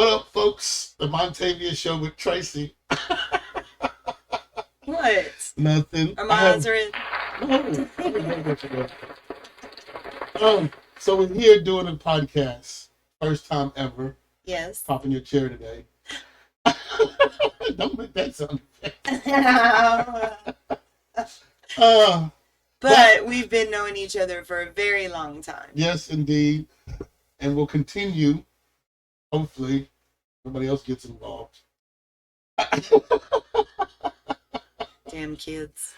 What up, folks? The Montavious Show with Tracy. What? Nothing. Our minds are in. No. So we're here doing a podcast. First time ever. Yes. Pop in your chair today. Don't make that sound. But we've been knowing each other for a very long time. Yes, indeed. And we'll continue. Hopefully, nobody else gets involved. Damn kids.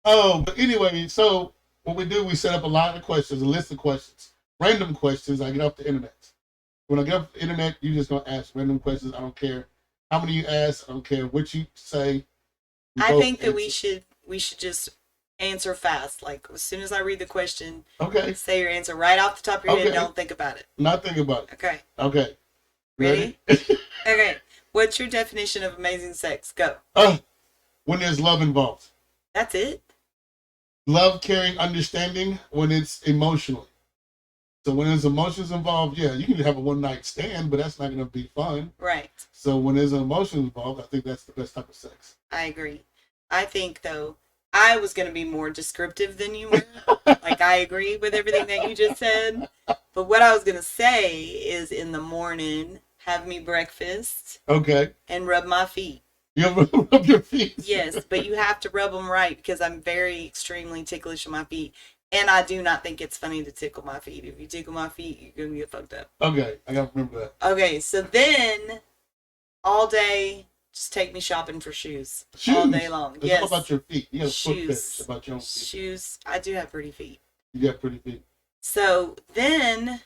But anyway, so what we do, we set up a lot of questions, a list of questions, random questions I get off the internet. When I get off the internet, you're just going to ask random questions. I don't care how many you ask. I don't care what you say. I think that we should just answer fast. Like, as soon as I read the question, okay, say your answer right off the top of your head. Don't think about it. Not think about it. Okay. Okay. Ready? Okay. What's your definition of amazing sex? Go. When there's love involved. That's it? Love, caring, understanding when it's emotional. So when there's emotions involved, yeah, you can have a one-night stand, but that's not going to be fun. Right. So when there's an emotion involved, I think that's the best type of sex. I agree. I think, though, I was going to be more descriptive than you were. Like, I agree with everything that you just said. But what I was going to say is in the morning, have me breakfast. Okay. And rub my feet. You ever rub your feet? Yes, but you have to rub them right because I'm very extremely ticklish on my feet. And I do not think it's funny to tickle my feet. If you tickle my feet, you're going to get fucked up. Okay, I got to remember that. Okay, so then all day, just take me shopping for shoes. All day long. It's yes. all about your feet. You got a foot Shoes. fetish about your own feet. Shoes. I do have pretty feet. You got pretty feet. So then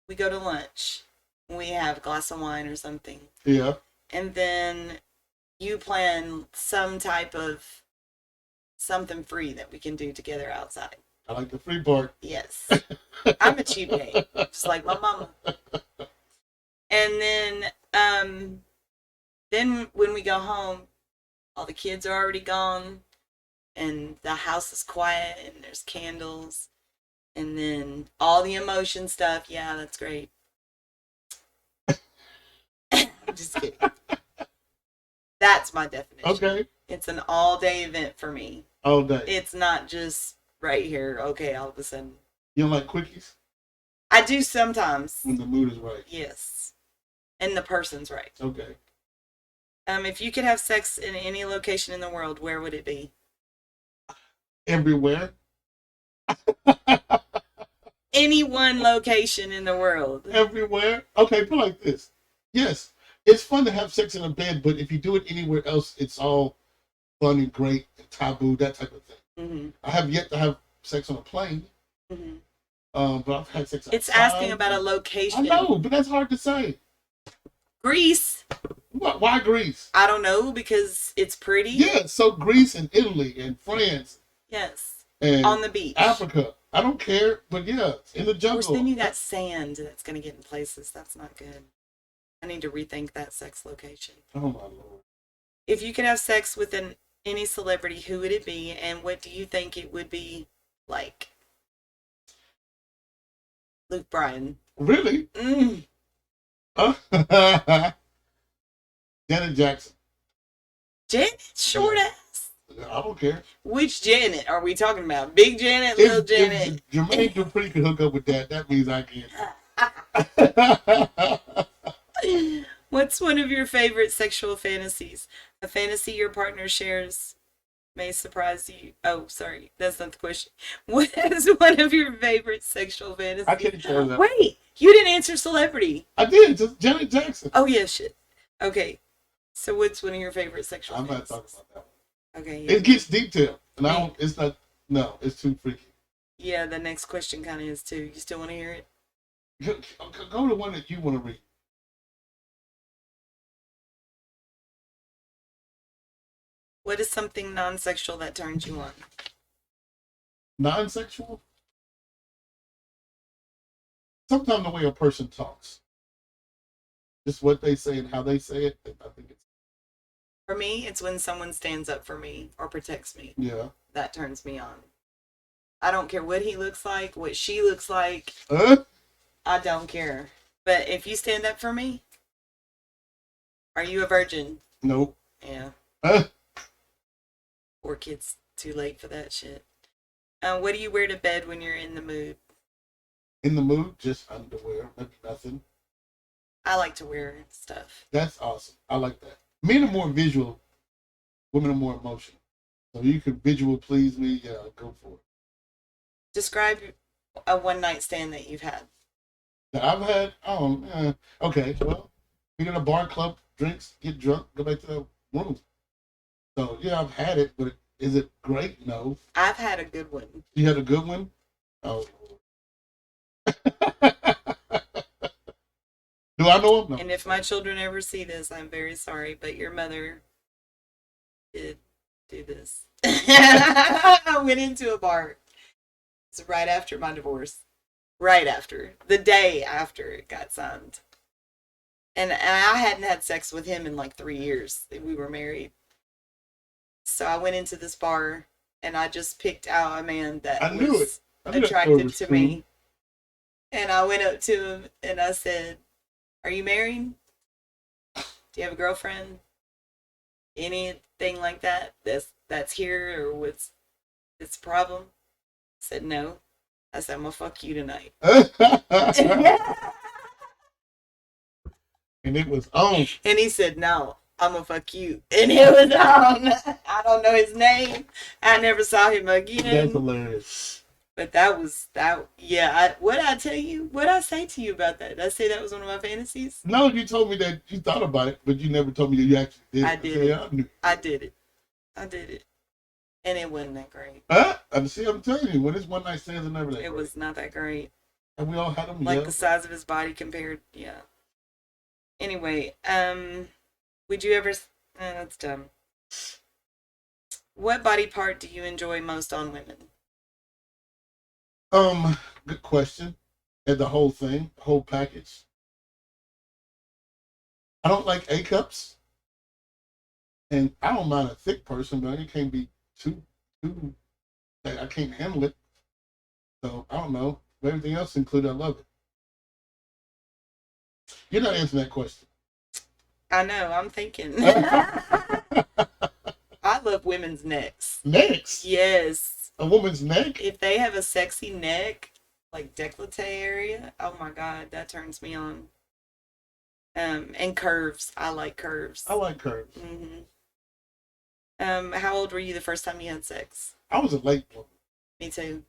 we go to lunch. We have a glass of wine or something. Yeah. And then you plan some type of something free that we can do together outside. I like the free part. Yes. I'm a cheap date, just like my mama. And then when we go home, all the kids are already gone, and the house is quiet, and there's candles, and then all the emotion stuff. Yeah, that's great. I'm just kidding. That's my definition. Okay. It's an all-day event for me. All day. It's not just right here. Okay, all of a sudden. You don't like quickies? I do sometimes. When the mood is right. Yes. And the person's right. Okay. If you could have sex in any location in the world, where would it be? Everywhere. Any one location in the world. Everywhere. Okay, put it like this. Yes, it's fun to have sex in a bed, but if you do it anywhere else, it's all fun and great and taboo, that type of thing. Mm-hmm. I have yet to have sex on a plane. Mm-hmm. But I've had sex outside. It's asking about a location. I know, but that's hard to say. Greece. Why Greece? I don't know, because it's pretty. Yeah, so Greece and Italy and France. Yes. And on the beach. Africa. I don't care, but yeah, in the jungle. Of course, then you got sand that's going to get in places. That's not good. I need to rethink that sex location. Oh, my Lord. If you could have sex with any celebrity, who would it be, and what do you think it would be like? Luke Bryan. Really? Mm. Janet Jackson. Janet? Short ass? I don't care. Which Janet are we talking about? Big Janet, little Janet? If Jermaine Dupri could hook up with that means I can. What's one of your favorite sexual fantasies? A fantasy your partner shares may surprise you. Oh, sorry. That's not the question. What is one of your favorite sexual fantasies? I can't tell that. Wait, you didn't answer celebrity. I did. Just Janet Jackson. Oh, yeah, shit. Okay. So what's one of your favorite sexual I'm fantasies? not talking about that one. Okay. Yeah. It gets detailed. And I don't, it's not, no, it's too freaky. Yeah, the next question kind of is too. You still want to hear it? Go to one that you want to read. What is something non-sexual that turns you on? Non-sexual? Sometimes the way a person talks. Just what they say and how they say it. I think it's... For me, it's when someone stands up for me or protects me. Yeah. That turns me on. I don't care what he looks like, what she looks like. I don't care. But if you stand up for me, Are you a virgin? Nope. Yeah. Poor kids, too late for that shit. What do you wear to bed when you're in the mood? In the mood, just underwear, maybe nothing. I like to wear stuff. That's awesome. I like that. Men are more visual. Women are more emotional. So you can visual please me, yeah, go for it. Describe a one night stand that you've had. That I've had, okay, well, be in a bar, club, drinks, get drunk, go back to the room. So, yeah, I've had it, but is it great? No. I've had a good one. You had a good one? Oh. Do I know him? No. And if my children ever see this, I'm very sorry, but your mother did do this. I went into a bar. It's right after my divorce. Right after. The day after it got signed. And I hadn't had sex with him in like 3 years. We were married. So I went into this bar and I just picked out a man that was attractive to me. And I went up to him and I said, "Are you married? Do you have a girlfriend? Anything like that that's here or what's the problem?" I said, "No." I said, "I'm gonna fuck you tonight." And it was on. And he said, "No, I'm gonna fuck you." And it was on. I don't know his name. I never saw him again. That's hilarious. But that was that. Yeah. What I tell you? What I say to you about that? Did I say that was one of my fantasies? No, you told me that you thought about it, but you never told me that you actually did. I did it. I did it. I did it. And it wasn't that great. I'm telling you, when it's one night stands, never that great. It was not that great. And we all had them. Like the size of his body compared. Yeah. Anyway, would you ever? That's dumb. What body part do you enjoy most on women? Good question. And the whole thing, whole package. I don't like A cups, and I don't mind a thick person, but it can't be too. I can't handle it. So I don't know. But everything else included, I love it. You're not answering that question. I know. I'm thinking. I love women's necks. Necks? Yes. A woman's neck? If they have a sexy neck, like décolleté area, oh my God, that turns me on. And curves. I like curves. I like curves. Mm-hmm. How old were you the first time you had sex? I was a late one. Me too.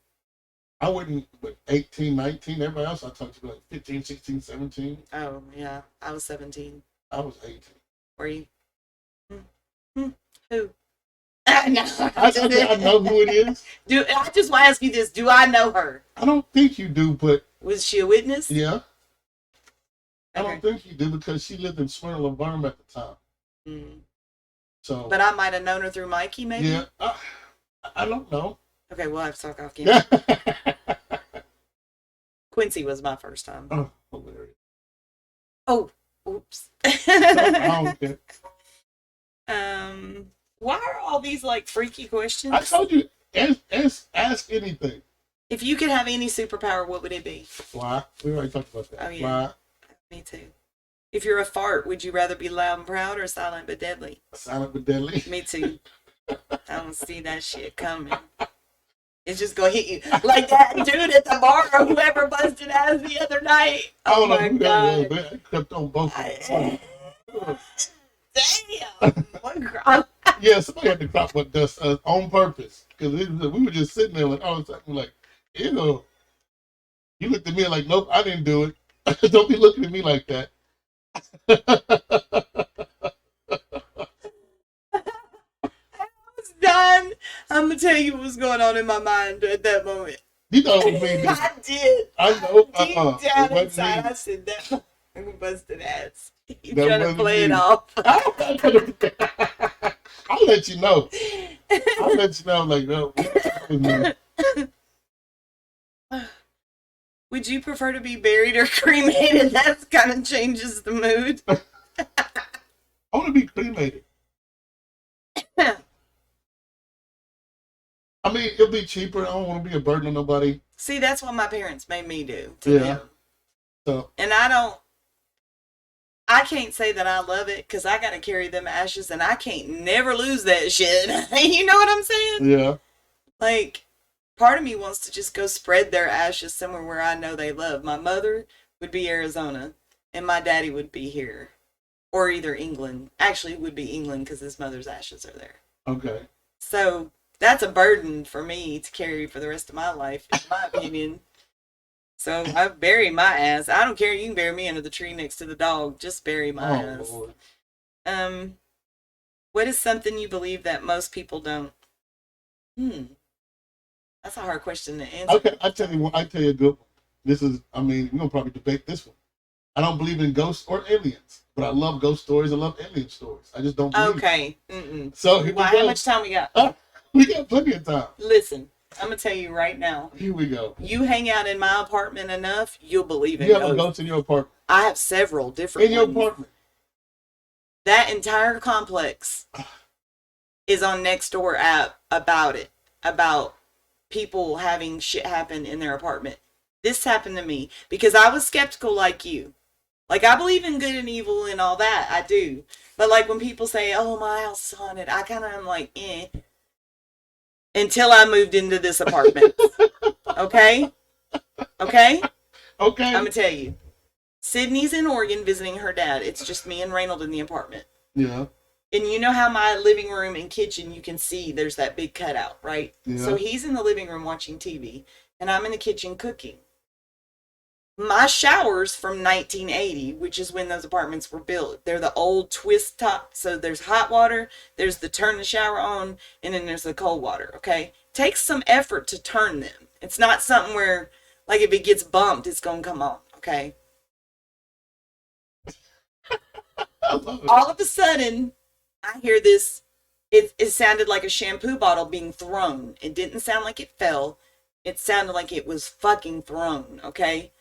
I wouldn't, but 18, 19, everybody else I talked to like 15, 16, 17. Oh, yeah. I was 17. I was 18. Were you? Who? No. I know who it is. I just want to ask you this. Do I know her? I don't think you do, but... Was she a witness? Yeah. Okay. I don't think you do because she lived in Smyrna, Laverne at the time. So. But I might have known her through Mikey, maybe? Yeah. I don't know. Okay, we'll have to talk off camera. Quincy was my first time. Oh, hilarious. Oh, oops. Okay. Why are all these like freaky questions? I told you, ask anything. If you could have any superpower, what would it be? Fly. We already talked about that. Oh, yeah. Fly. Me too. If you're a fart, would you rather be loud and proud or silent but deadly? Silent but deadly. Me too. I don't see that shit coming. It's just gonna hit you like that dude at the bar or whoever busted ass the other night. Oh my God! I kept on both of them. Damn! What crop? Yeah, somebody had to crop with dust on purpose because we were just sitting there like all the time, like, ew. You looked at me like, nope, I didn't do it. Don't be looking at me like that. Done. I'm gonna tell you what was going on in my mind at that moment. You know what I mean? I did. I know. Deep down inside, I said that busted ass. You trying to play it off? I'll let you know. I'll let you know. Like, no. Would you prefer to be buried or cremated? That kind of changes the mood. I want to be cremated. I mean, it'll be cheaper. I don't want to be a burden on nobody. See, that's what my parents made me do. Yeah. So. And I don't. I can't say that I love it because I got to carry them ashes and I can't never lose that shit. You know what I'm saying? Yeah. Like, part of me wants to just go spread their ashes somewhere where I know they love. My mother would be Arizona and my daddy would be here. Or either England. Actually, it would be England because his mother's ashes are there. Okay. So that's a burden for me to carry for the rest of my life, in my opinion. So I bury my ass. I don't care. You can bury me under the tree next to the dog. Just bury my ass. Lord. What is something you believe that most people don't? That's a hard question to answer. Okay, I tell you a good one. This is, I mean, we're gonna probably debate this one. I don't believe in ghosts or aliens, but I love ghost stories. I love alien stories. I just don't believe. Okay. So here how much time we got? We got plenty of time. Listen, I'm gonna tell you right now. Here we go. You hang out in my apartment enough, you'll believe in ghosts. You have a ghost in your apartment? I have several different in your apartment. That entire complex is on Nextdoor app about it, about people having shit happen in their apartment. This happened to me because I was skeptical like you. Like, I believe in good and evil and all that. I do. But, like, when people say, oh, my house is haunted, I kind of am like, eh. Until I moved into this apartment. Okay? Okay? Okay. I'm going to tell you. Sydney's in Oregon visiting her dad. It's just me and Reynold in the apartment. Yeah. And you know how my living room and kitchen, you can see there's that big cutout, right? Yeah. So he's in the living room watching TV, and I'm in the kitchen cooking. My shower's from 1980, which is when those apartments were built. They're the old twist top. So there's hot water, there's the turn the shower on, and then there's the cold water, okay? Takes some effort to turn them. It's not something where, like, if it gets bumped, it's going to come on, okay? I love it. All of a sudden, I hear this. It sounded like a shampoo bottle being thrown. It didn't sound like it fell. It sounded like it was fucking thrown, okay?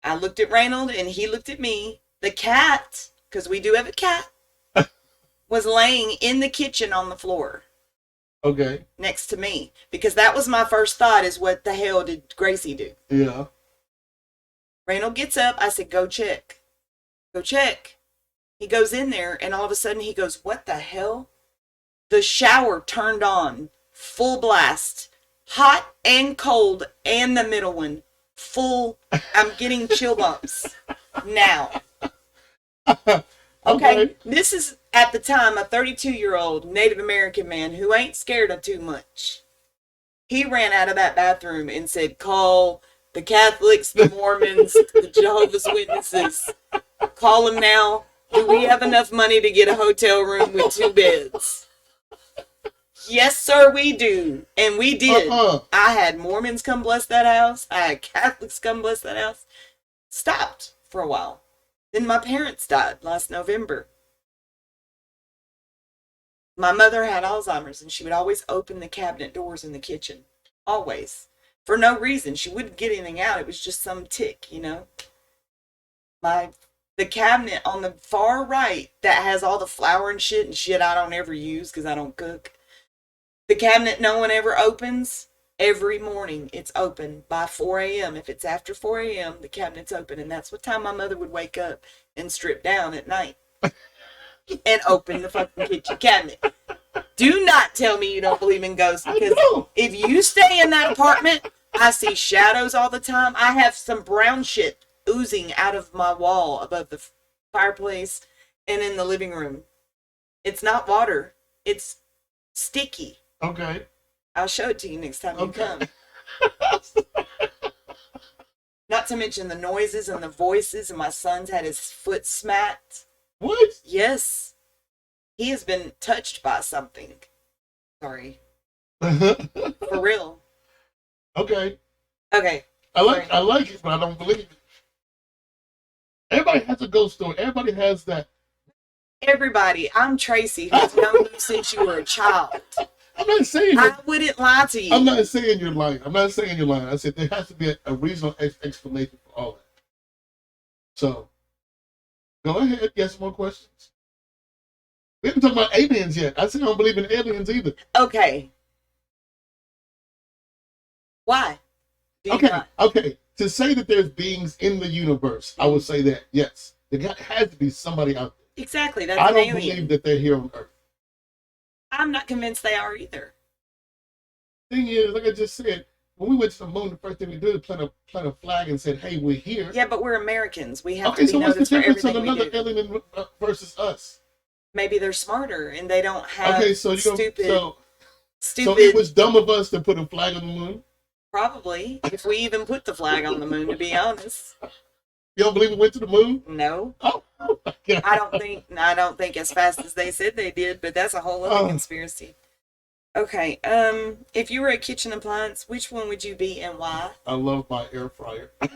I looked at Reynold and he looked at me. The cat, because we do have a cat, was laying in the kitchen on the floor. Okay. Next to me. Because that was my first thought, is what the hell did Gracie do? Yeah. Reynold gets up. I said, go check. Go check. He goes in there and all of a sudden he goes, what the hell? The shower turned on. Full blast. Hot and cold and the middle one. Full. I'm getting chill bumps now. Okay. This is at the time a 32-year-old Native American man who ain't scared of too much. He ran out of that bathroom and said, call the Catholics, the Mormons, the Jehovah's Witnesses. Call them now. Do we have enough money to get a hotel room with 2 beds? Yes, sir, we do. And we did. I had Mormons come bless that house. I had Catholics come bless that house. Stopped for a while. Then my parents died last November. My mother had Alzheimer's and she would always open the cabinet doors in the kitchen. Always. For no reason. She wouldn't get anything out. It was just some tick, you know. The cabinet on the far right that has all the flour and shit I don't ever use because I don't cook. The cabinet no one ever opens. Every morning it's open by 4 a.m. If it's after 4 a.m., the cabinet's open. And that's what time my mother would wake up and strip down at night. And open the fucking kitchen cabinet. Do not tell me you don't believe in ghosts. Because if you stay in that apartment, I see shadows all the time. I have some brown shit oozing out of my wall above the fireplace and in the living room. It's not water. It's sticky. Okay. I'll show it to you next time you come. Not to mention the noises and the voices, and my son's had his foot smacked. What? Yes. He has been touched by something. Sorry. For real. Okay. Okay. I like it, but I don't believe it. Everybody has a ghost story. Everybody has that. Everybody. I'm Tracy, who's known you since you were a child. I'm not saying I wouldn't lie to you. I'm not saying you're lying. I said there has to be a reasonable explanation for all that. So, go ahead. Get some more questions. We haven't talked about aliens yet. I said I don't believe in aliens either. Okay. Why? Okay. To say that there's beings in the universe, I would say that, yes. There has to be somebody out there. Exactly. That's I an don't alien. believe that they're here on Earth. I'm not convinced they are either. Thing is, like I just said, when we went to the moon, the first thing we did is plant a flag and said, "Hey, we're here." Yeah, but we're Americans. We have Okay, to be so what's the noticed for difference on everything we another do. alien versus us? Maybe they're smarter and they don't have Okay, so stupid. so Stupid. it was dumb of us to put a flag on the moon. Probably, if we even put the flag on the moon, to be honest. You don't believe we went to the moon? No, Oh my God. I don't think as fast as they said they did, but that's a whole other conspiracy. Okay, if you were a kitchen appliance, which one would you be and why? I love my air fryer. Do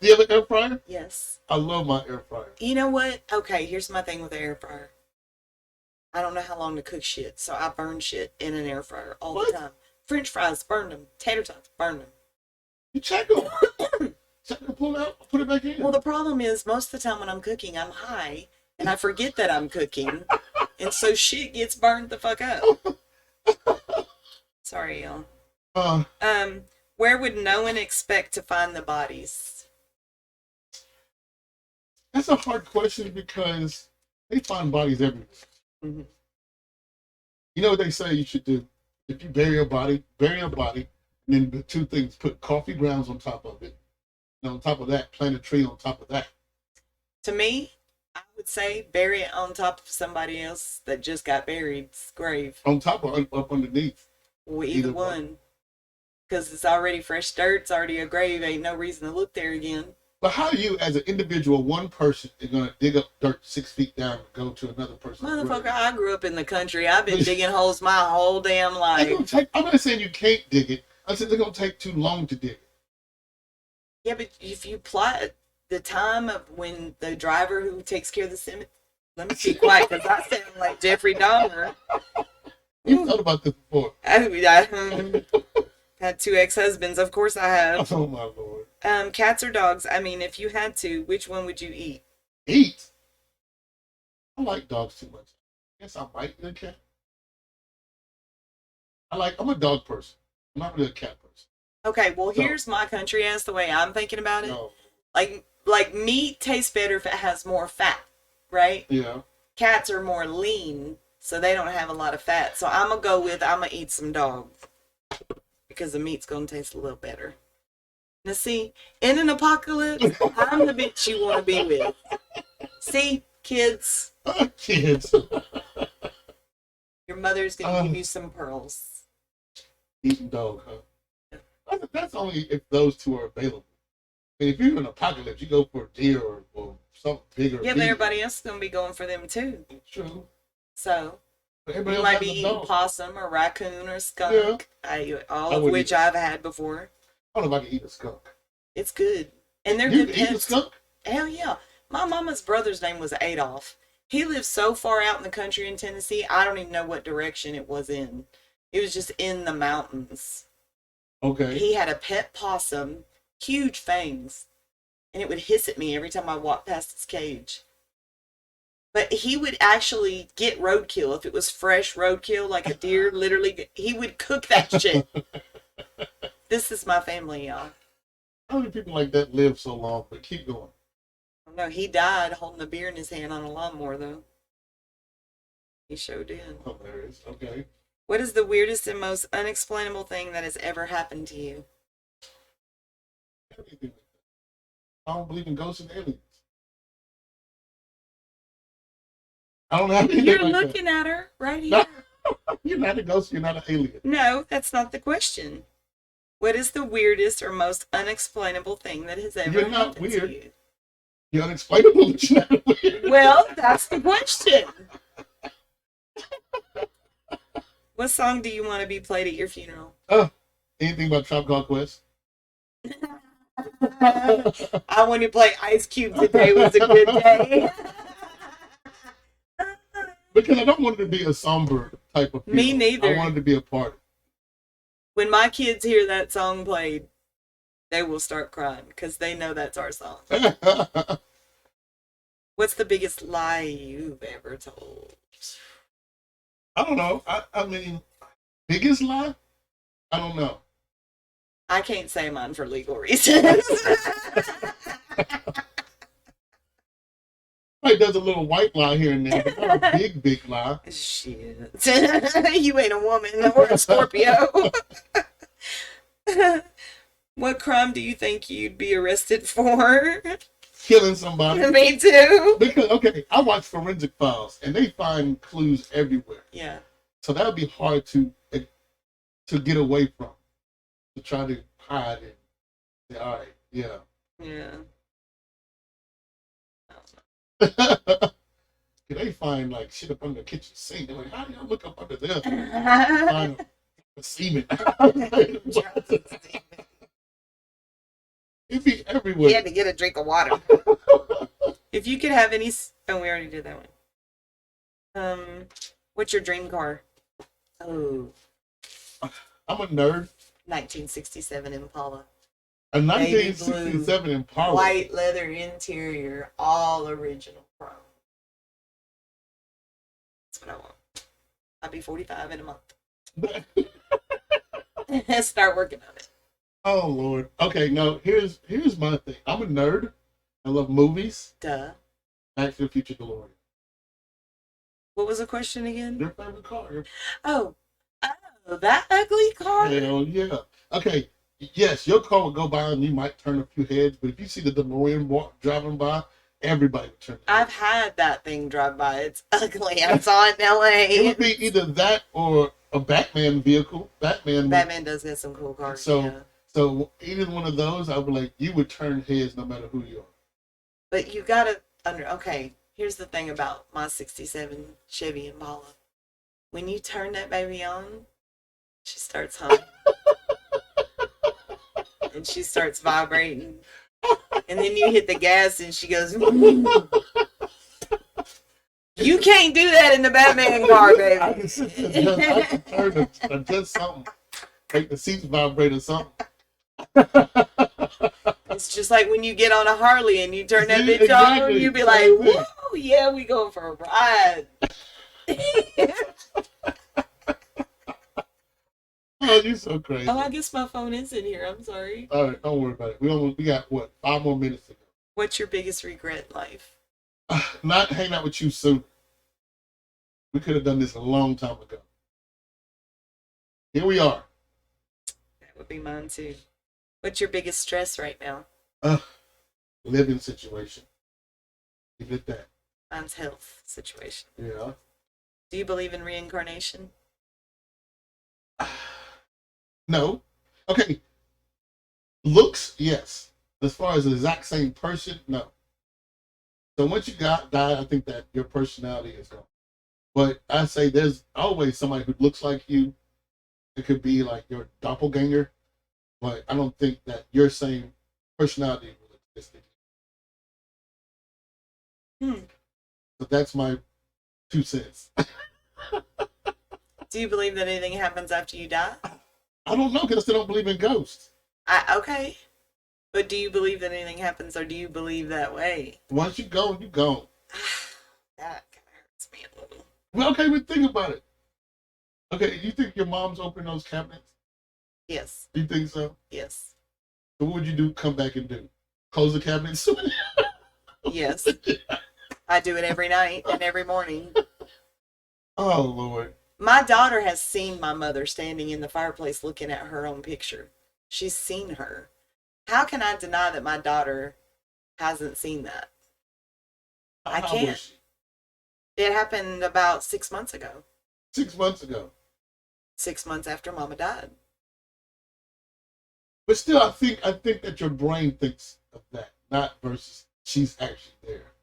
you have an air fryer? Yes. I love my air fryer. You know what? Okay, here's my thing with the air fryer. I don't know how long to cook shit, so I burn shit in an air fryer all the time. French fries, burn them. Tater tots, burn them. You check them. Check them, pull it out, put it back in. Well, the problem is most of the time when I'm cooking, I'm high, and I forget that I'm cooking, and so shit gets burned the fuck up. Sorry, y'all. Where would no one expect to find the bodies? That's a hard question because they find bodies everywhere. Mm-hmm. You know what they say you should do? If you bury a body, and then the two things, put coffee grounds on top of it. And on top of that, plant a tree on top of that. To me, I would say bury it on top of somebody else that just got buried's grave. On top or up underneath? Well, either one. Because it's already fresh dirt, it's already a grave, ain't no reason to look there again. But how you, as an individual, one person, is going to dig up dirt 6 feet down and go to another person? Motherfucker, I grew up in the country. I've been digging holes my whole damn life. I'm not saying you can't dig it. I said they're going to take too long to dig it. Yeah, but if you plot the time of when the driver who takes care of the cemetery... Let me be quiet, because I sound like Jeffrey Dahmer. You thought about this before. I had 2 ex-husbands. Of course I have. Oh, my Lord. Cats or dogs? I mean, if you had to, which one would you eat? Eat? I like dogs too much. I guess I might eat a cat. I'm a dog person. I'm not really a cat person. Okay, well, here's my country ass the way I'm thinking about it. No. Like meat tastes better if it has more fat, right? Yeah. Cats are more lean, so they don't have a lot of fat. So I'm going to eat some dog because the meat's going to taste a little better. Now, see, in an apocalypse, I'm the bitch you want to be with. See, kids. Kids. Your mother's going to give you some pearls. Eating dog, huh? That's only if those two are available. I mean, if you're in an apocalypse, you go for a deer or something bigger. Yeah, but everybody else is going to be going for them, too. True. So, you else might be eating possum or raccoon or skunk, all of which I've had before. I don't know if I can eat a skunk. It's good. And they're You good can eat a pets. skunk? Hell yeah. My mama's brother's name was Adolf. He lived so far out in the country in Tennessee, I don't even know what direction it was in. It was just in the mountains. Okay. He had a pet possum, huge fangs, and it would hiss at me every time I walked past his cage. But he would actually get roadkill. If it was fresh roadkill, like a deer, literally, he would cook that shit. This is my family, y'all. How many people like that live so long? But keep going. No, he died holding a beer in his hand on a lawnmower, though. He sure did. Hilarious. Okay. What is the weirdest and most unexplainable thing that has ever happened to you? I don't believe in ghosts and aliens. I don't have anything You're like looking at her right here. You're not a ghost. You're not an alien. No, that's not the question. What is the weirdest or most unexplainable thing that has ever You're not happened weird. to you? You're unexplainable, but you're not weird. Well, that's the question. What song do you want to be played at your funeral? Anything about Tribe Called Quest? I want to play Ice Cube. Today was a good day. Because I don't want it to be a somber type of funeral. Me neither. I want it to be a party. When my kids hear that song played, they will start crying because they know that's our song. What's the biggest lie you've ever told? I don't know. I mean, biggest lie? I don't know. I can't say mine for legal reasons. Everybody does a little white lie here and there, but not a big lie. Shit. You ain't a woman or a Scorpio. What crime do you think you'd be arrested for? Killing somebody. Me too. Because, okay, I watch forensic files, and they find clues everywhere. Yeah. So that would be hard to get away from, to try to hide it. Say, all right, yeah. Yeah. They find like shit up under the kitchen sink. They're like, how do y'all look up under there? Find a semen. It'd be everywhere. He had to get a drink of water. If you could have any... Oh, we already did that one. What's your dream car? Oh. I'm a nerd. 1967 Impala. A 1967 Impala. White leather interior, all original chrome. That's what I want. I'll be 45 in a month. Start working on it. Oh Lord. Okay, no, here's my thing. I'm a nerd. I love movies. Duh. Back to the Future DeLorean. What was the question again? Your favorite car. Oh, that ugly car? Hell yeah. Okay, yes, your car will go by and you might turn a few heads, but if you see the DeLorean driving by, everybody would turn their I've had that thing drive by. It's ugly. I saw it in LA. It would be either that or a Batman vehicle. Batman does have some cool cars. So either one of those, I would like, you would turn heads no matter who you are. But you gotta okay, here's the thing about my 67 Chevy Impala. When you turn that baby on, she starts humming. And she starts vibrating. And then you hit the gas and she goes, You can't do that in the Batman car, baby. I can turn adjust something. Make the seats vibrate or something. It's just like when you get on a Harley and you turn that bitch on, you be like, whoa, yeah, we going for a ride. Oh, you're so crazy. Oh, I guess my phone is in here. I'm sorry. All right, don't worry about it. We got, what, 5 more minutes to go. What's your biggest regret in life? Not hanging out with you soon. We could have done this a long time ago. Here we are. That would be mine too. What's your biggest stress right now? Living situation. Leave it at that. Mine's health situation. Yeah. Do you believe in reincarnation? No. Okay. Looks, yes. As far as the exact same person, no. So once you die, I think that your personality is gone. But I say there's always somebody who looks like you. It could be like your doppelganger. But I don't think that your same personality will exist again. So that's my 2 cents. Do you believe that anything happens after you die? I don't know because I still don't believe in ghosts. Okay. But do you believe that anything happens, or do you believe that way? Once you go, you go. That kind of hurts me a little. Well, okay, but think about it. Okay, you think your mom's opened those cabinets? Yes. You think so? Yes. So what would you do? Come back and do? Close the cabinets? Yes. I do it every night and every morning. Oh, Lord. My daughter has seen my mother standing in the fireplace looking at her own picture. She's seen her. How can I deny that my daughter hasn't seen that? I can't. It happened about 6 months ago. 6 months ago. 6 months after Mama died. But still, I think that your brain thinks of that, not versus she's actually there.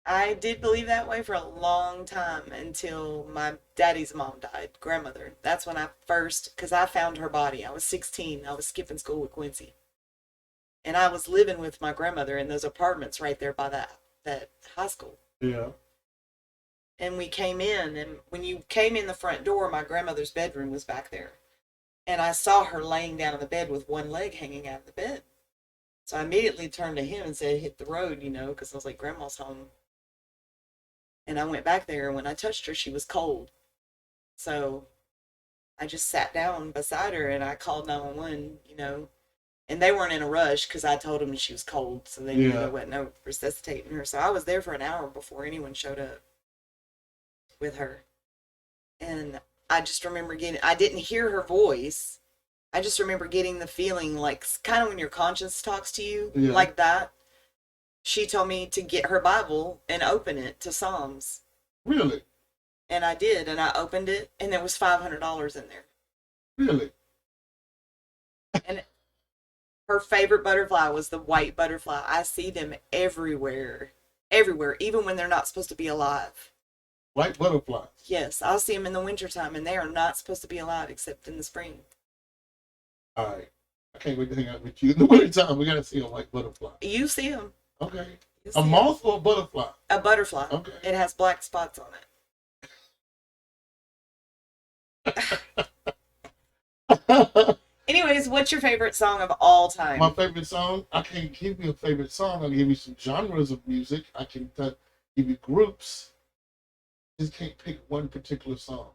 I did believe that way for a long time until my daddy's mom died, grandmother. That's when I first, because I found her body. I was 16. I was skipping school with Quincy. And I was living with my grandmother in those apartments right there by that high school. Yeah. And we came in, and when you came in the front door, my grandmother's bedroom was back there. And I saw her laying down on the bed with one leg hanging out of the bed. So I immediately turned to him and said, hit the road, because I was like, Grandma's home. And I went back there, and when I touched her, she was cold. So I just sat down beside her, and I called 911, And they weren't in a rush because I told them she was cold, so they knew Yeah. there wasn't no resuscitating her. So I was there for an hour before anyone showed up with her. And I just remember I didn't hear her voice. I just remember getting the feeling like kind of when your conscience talks to you Yeah. like that. She told me to get her Bible and open it to Psalms. Really? And I did, and I opened it, and there was $500 in there. Really? And her favorite butterfly was the white butterfly. I see them everywhere. Everywhere, even when they're not supposed to be alive. White butterflies. Yes, I'll see them in the wintertime, and they are not supposed to be alive except in the spring. All right. I can't wait to hang out with you in the wintertime. We got to see a white butterfly. You see them. Okay. You see A moth or a butterfly? A butterfly. Okay. It has black spots on it. Anyways, what's your favorite song of all time? My favorite song? I can't give you a favorite song. I'll give you some genres of music. I can give you groups. Just can't pick one particular song.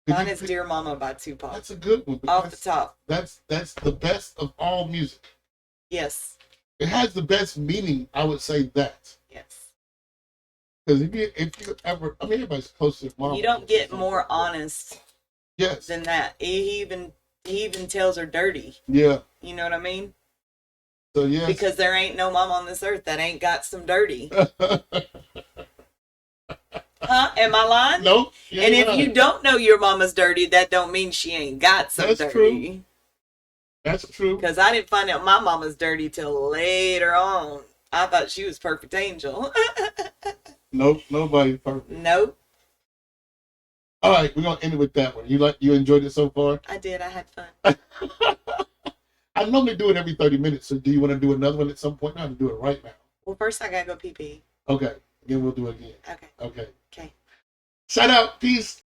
Could Mine you is pick- Dear Mama by Tupac. That's a good one. Off the top. That's the best of all music. Yes. It has the best meaning. I would say that. Yes. Because if you ever, I mean, everybody's close to mom. You don't get more honest Yes. than that. He even tells her dirty. Yeah. You know what I mean? So yes. Because there ain't no mom on this earth that ain't got some dirty. Huh? Am I lying? No. And if you don't know your mama's dirty, that don't mean she ain't got some That's dirty. true. That's true. Because I didn't find out my mama's dirty till later on. I thought she was perfect angel. Nope. Nobody's perfect. Nope. All right, we're gonna end it with that one. You enjoyed it so far? I did. I had fun. I normally do it every 30 minutes. So do you want to do another one at some point? Not to do it right now. Well, first I gotta go pee pee. Okay. Then we'll do it again. Okay. Okay. Okay. Shout out. Peace.